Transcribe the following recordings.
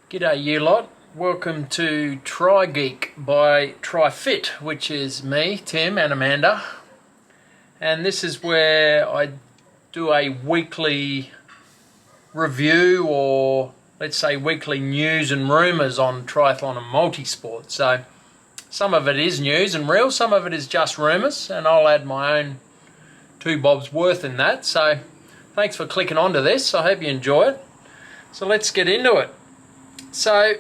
G'day you lot, welcome to Tri Geek by TriFit, which is me, Tim and Amanda, and this is where I do a weekly review, or let's say weekly news and rumours on Triathlon and Multisport. So some of it is news and real, some of it is just rumours, and I'll add my own 2 bobs worth in that. So thanks for clicking onto this, I hope you enjoy it. So let's get into it. So,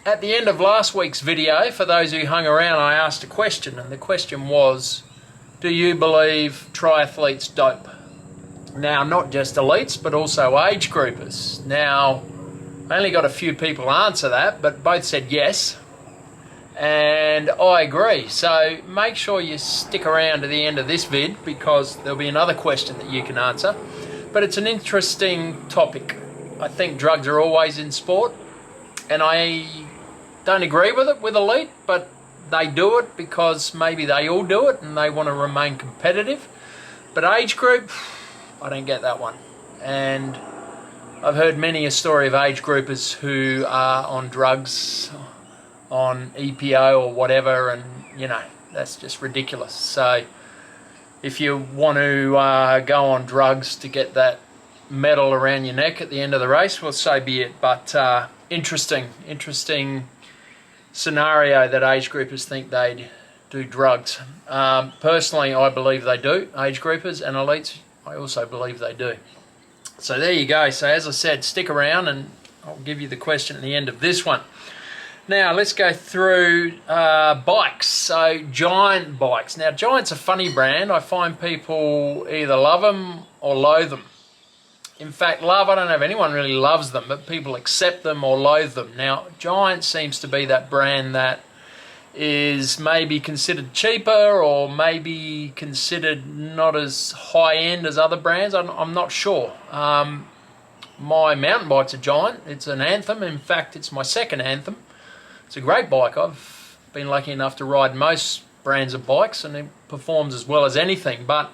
at the end of last week's video, for those who hung around, I asked a question, and the question was, do you believe triathletes dope? Now, not just elites, but also age groupers. Now, I only got a few people answer that, but both said yes, and I agree. So, make sure you stick around to the end of this vid, because there'll be another question that you can answer. But it's an interesting topic. I think drugs are always in sport, and I don't agree with it with elite, but they do it because maybe they all do it and they want to remain competitive. But age group, I don't get that one. And I've heard many a story of age groupers who are on drugs, on EPO or whatever, and you know, that's just ridiculous. So if you want to go on drugs to get that medal around your neck at the end of the race, well, so be it. But interesting scenario that age groupers think they do drugs. Personally, I believe they do, age groupers, and elites, I also believe they do. So there you go. So as I said, stick around and I'll give you the question at the end of this one. Now let's go through bikes. So Giant bikes. Now Giant's a funny brand. I find people either love them or loathe them. In fact, I don't know if anyone really loves them, but people accept them or loathe them. Now, Giant seems to be that brand that is maybe considered cheaper or maybe considered not as high-end as other brands. I'm not sure. My mountain bike's a Giant. It's an Anthem. In fact, it's my second Anthem. It's a great bike. I've been lucky enough to ride most brands of bikes, and it performs as well as anything. But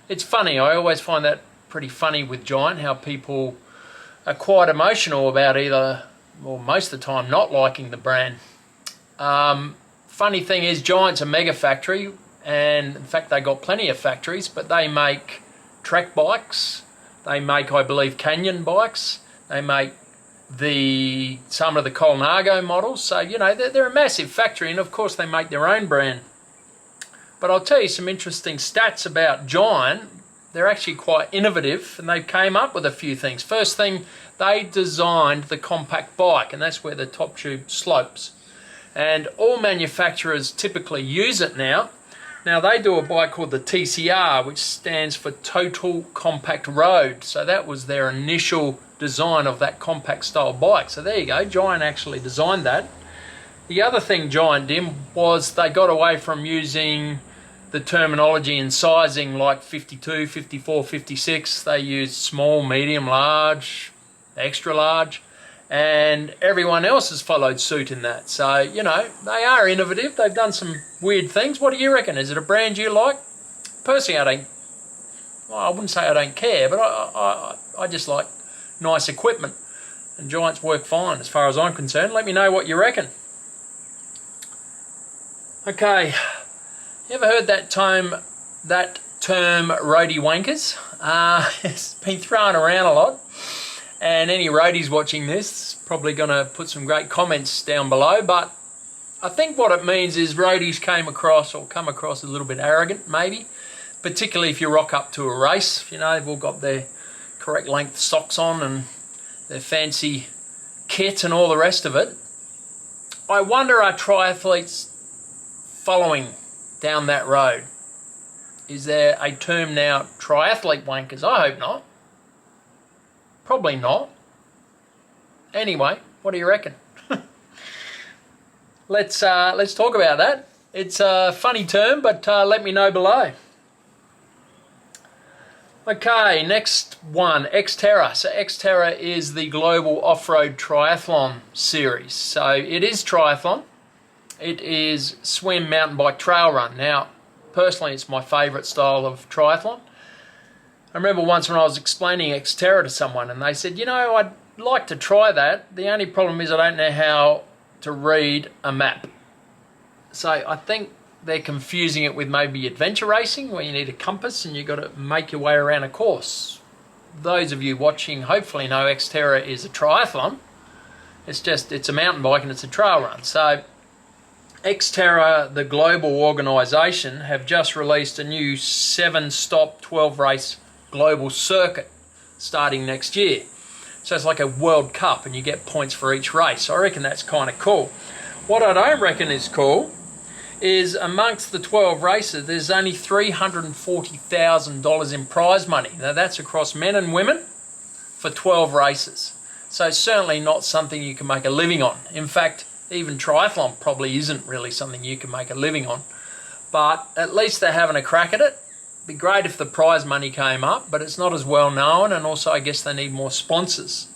it's funny. I always find that pretty funny with Giant, how people are quite emotional about either, or most of the time, not liking the brand. Funny thing is, Giant's a mega factory, and in fact they got plenty of factories, but they make track bikes, they make, I believe, canyon bikes, they make some of the Colnago models. So you know, they're a massive factory, and of course they make their own brand. But I'll tell you some interesting stats about Giant. They're actually quite innovative, and they came up with a few things. First thing, they designed the compact bike, and that's where the top tube slopes. And all manufacturers typically use it now. Now they do a bike called the TCR, which stands for Total Compact Road. So that was their initial design of that compact style bike. So there you go, Giant actually designed that. The other thing Giant did was they got away from using the terminology and sizing like 52, 54, 56. They used small, medium, large, extra large, and everyone else has followed suit in that. So, you know, they are innovative. They've done some weird things. What do you reckon? Is it a brand you like? Personally, I wouldn't say I don't care, but I just like nice equipment, and Giants work fine as far as I'm concerned. Let me know what you reckon. Okay. You ever heard that term Roadie Wankers? It's been thrown around a lot, and any roadies watching this is probably going to put some great comments down below, but I think what it means is roadies come across a little bit arrogant, maybe, particularly if you rock up to a race. You know, they've all got their correct length socks on and their fancy kit and all the rest of it. I wonder, are triathletes following down that road? Is there a term now, triathlete wankers? I hope not. Probably not. Anyway, what do you reckon? Let's talk about that. It's a funny term, but let me know below. Okay, next one, X-Terra. So X-Terra is the global off-road triathlon series. So it is triathlon. It is swim, mountain bike, trail run. Now, personally, it's my favourite style of triathlon. I remember once when I was explaining X-Terra to someone, and they said, you know, like to try that. The only problem is I don't know how to read a map. So I think they're confusing it with maybe adventure racing, where you need a compass and you've got to make your way around a course. Those of you watching hopefully know X-Terra is a triathlon. It's a mountain bike and it's a trail run. So X-Terra, the global organisation, have just released a new 7-stop, 12-race global circuit starting next year. So it's like a World Cup and you get points for each race. So I reckon that's kind of cool. What I don't reckon is cool is amongst the 12 races, there's only $340,000 in prize money. Now that's across men and women for 12 races. So it's certainly not something you can make a living on. In fact, even triathlon probably isn't really something you can make a living on. But at least they're having a crack at it. It'd be great if the prize money came up, but it's not as well known, and also I guess they need more sponsors.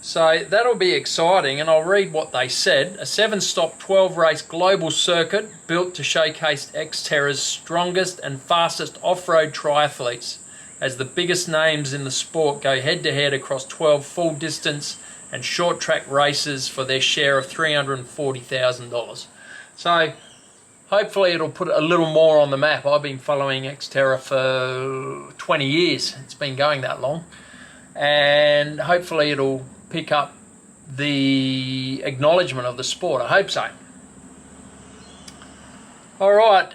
So that'll be exciting, and I'll read what they said. A 7-stop, 12-race global circuit built to showcase X-Terra's strongest and fastest off-road triathletes, as the biggest names in the sport go head-to-head across 12 full-distance and short-track races for their share of $340,000. So hopefully it'll put a little more on the map. I've been following X-Terra for 20 years. It's been going that long. And hopefully it'll pick up the acknowledgement of the sport. I hope so. All right,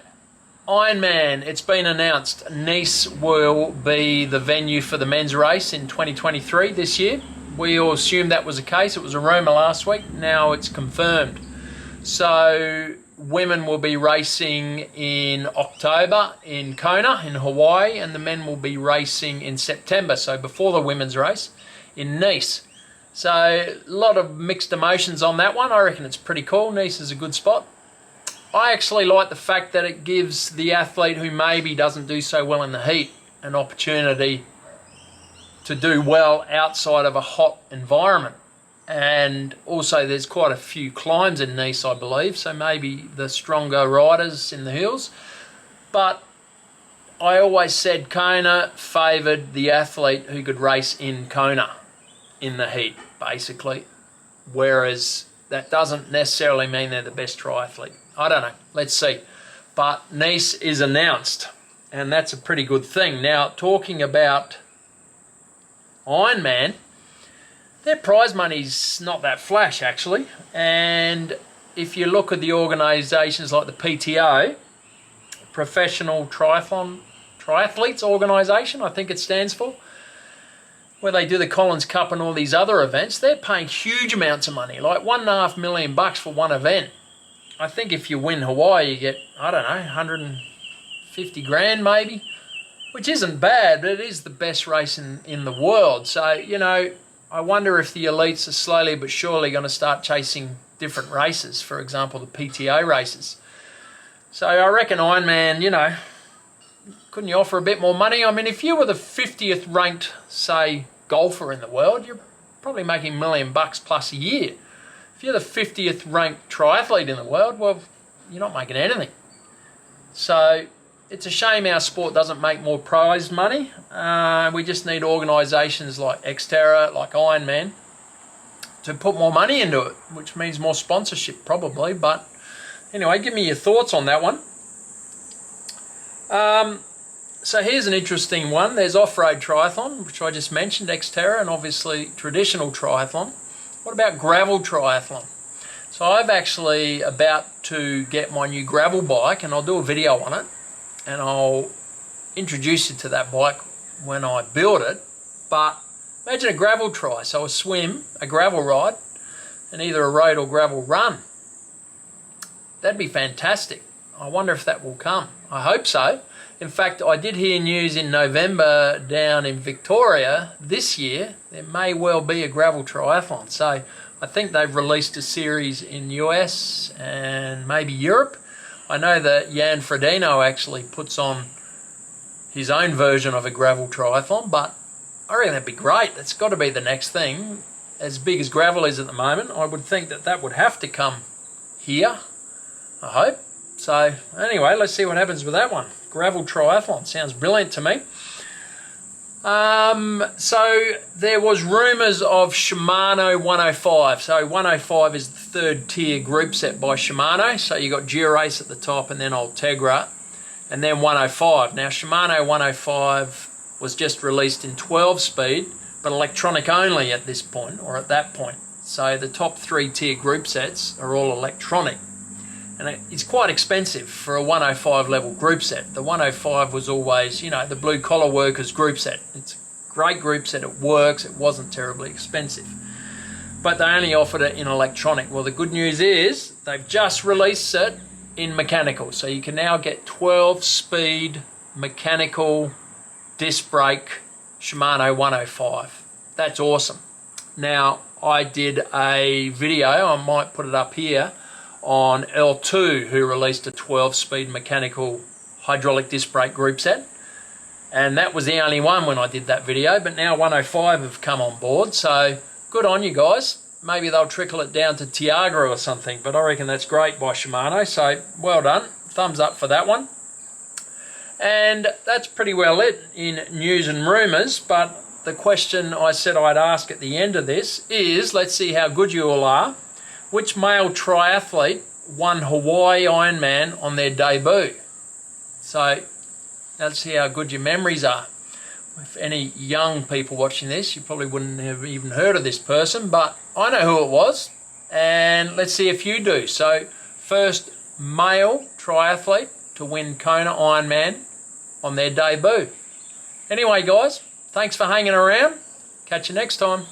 Ironman, it's been announced Nice will be the venue for the men's race in 2023 this year. We all assumed that was the case. It was a rumour last week. Now it's confirmed. So women will be racing in October in Kona in Hawaii, and the men will be racing in September, so before the women's race, in Nice. So a lot of mixed emotions on that one. I reckon it's pretty cool. Nice is a good spot. I actually like the fact that it gives the athlete who maybe doesn't do so well in the heat an opportunity to do well outside of a hot environment. And also there's quite a few climbs in Nice, I believe, so maybe the stronger riders in the hills. But I always said Kona favoured the athlete who could race in Kona in the heat, basically. Whereas that doesn't necessarily mean they're the best triathlete. I don't know. Let's see. But Nice is announced, and that's a pretty good thing. Now, talking about Ironman, their prize money's not that flash, actually. And if you look at the organisations like the PTO, Professional Triathletes Organisation, I think it stands for, where they do the Collins Cup and all these other events, they're paying huge amounts of money, like $1.5 million for one event. I think if you win Hawaii, you get, I don't know, 150 grand maybe, which isn't bad, but it is the best race in the world. So, you know, I wonder if the elites are slowly but surely going to start chasing different races, for example, the PTO races. So I reckon Ironman, you know, couldn't you offer a bit more money? I mean, if you were the 50th ranked, say, golfer in the world, you're probably making $1 million plus a year. If you're the 50th ranked triathlete in the world, well, you're not making anything. So it's a shame our sport doesn't make more prize money. We just need organisations like X-Terra, like Ironman, to put more money into it, which means more sponsorship probably. But anyway, give me your thoughts on that one. So here's an interesting one. There's off-road triathlon, which I just mentioned, X-Terra, and obviously traditional triathlon. What about gravel triathlon? So I've actually about to get my new gravel bike, and I'll do a video on it, and I'll introduce you to that bike when I build it. But imagine a gravel tri, so a swim, a gravel ride, and either a road or gravel run. That'd be fantastic. I wonder if that will come. I hope so. In fact, I did hear news in November down in Victoria this year, there may well be a gravel triathlon. So I think they've released a series in US and maybe Europe. I know that Jan Frodeno actually puts on his own version of a gravel triathlon, but I reckon that'd be great. That's got to be the next thing. As big as gravel is at the moment, I would think that that would have to come here, I hope. So anyway, let's see what happens with that one. Gravel triathlon sounds brilliant to me. So there was rumours of Shimano 105. So 105 is the third tier group set by Shimano. So you got Dura-Ace at the top and then Ultegra and then 105. Now Shimano 105 was just released in 12 speed, but electronic only at this point, or at that point. So the top 3 tier group sets are all electronic. And it's quite expensive for a 105 level group set. The 105 was always, you know, the blue collar workers group set. It's a great group set, it works, it wasn't terribly expensive. But they only offered it in electronic. Well, the good news is they've just released it in mechanical. So you can now get 12 speed mechanical disc brake Shimano 105. That's awesome. Now, I did a video, I might put it up here, on L2, who released a 12-speed mechanical hydraulic disc brake group set, and that was the only one when I did that video. But now 105 have come on board, so good on you guys. Maybe they'll trickle it down to Tiagra or something, but I reckon that's great by Shimano, so well done, thumbs up for that one. And that's pretty well it in news and rumours. But the question I said I'd ask at the end of this is, let's see how good you all are. Which male triathlete won Hawaii Ironman on their debut? So let's see how good your memories are. If any young people watching this, you probably wouldn't have even heard of this person, but I know who it was, and let's see if you do. So first male triathlete to win Kona Ironman on their debut. Anyway guys, thanks for hanging around. Catch you next time.